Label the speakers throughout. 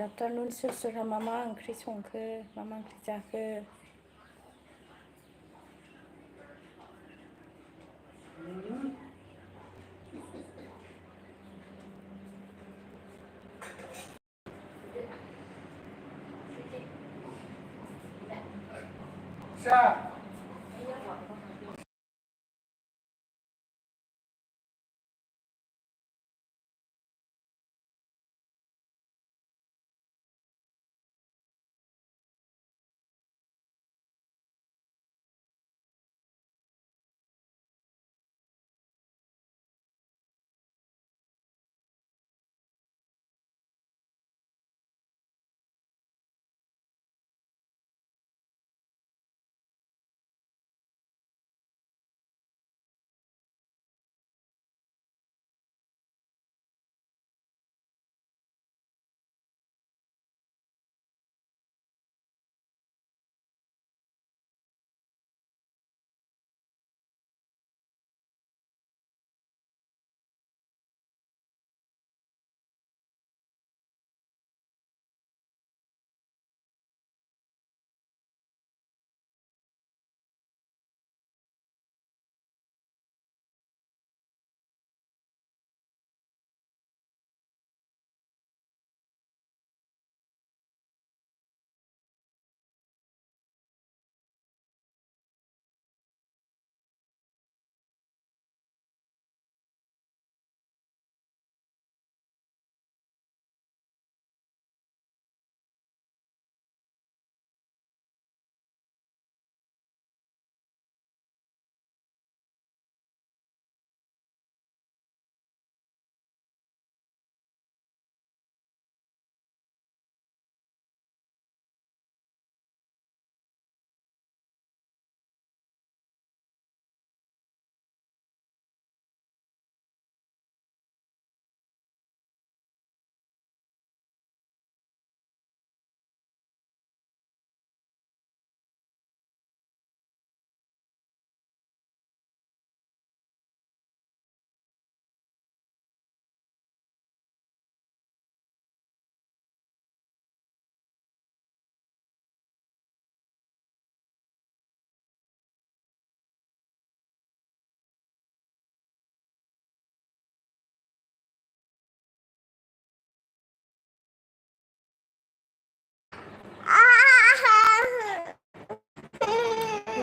Speaker 1: Afternoon सोरहा मा मा ओंख्रि संखो मा मा ओंख्रि जाखो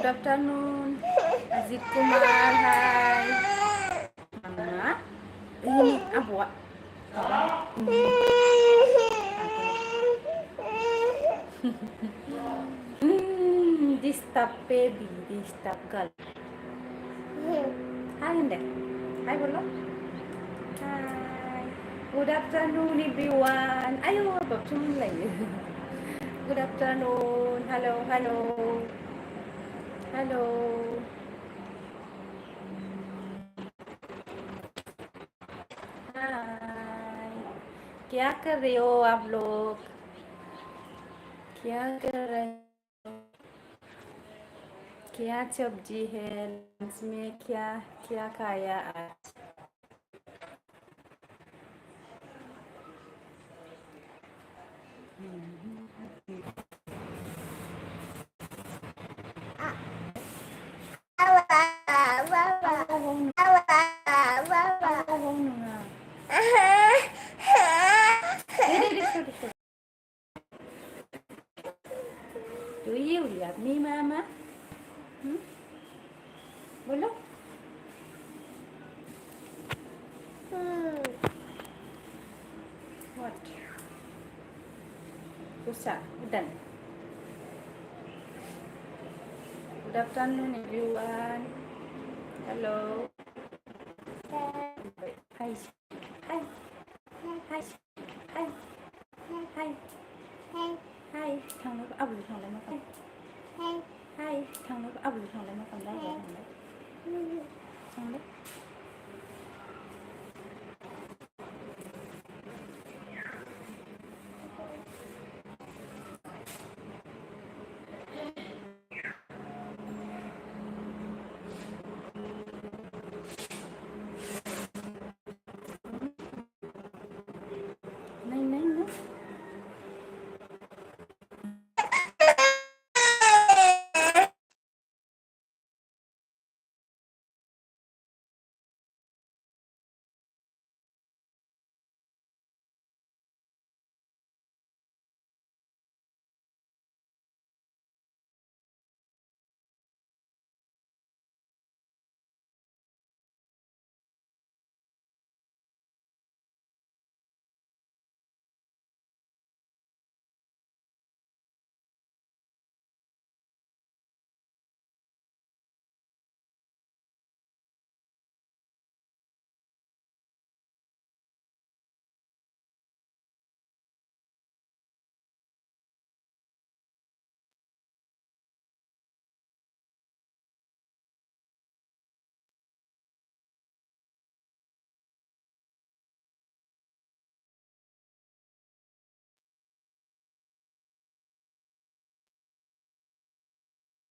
Speaker 1: Good afternoon, Azit Kumar. Hi. Mama. Ini apa? Disturb baby, disturb girl. Hi, Ande. Hi, bolo. Hi. Good afternoon, everyone. Ayo, babcung lagi. Good afternoon. Hello, hello. Hello hi क्या कर रहे हो आप लोग क्या कर रहे हो क्या सब्जी है लंच में क्या क्या खाया आज Do you love me, Mama? बोलो What? Usah, done. Good afternoon, everyone. Hello. Hi. Hi. Hi. Hi.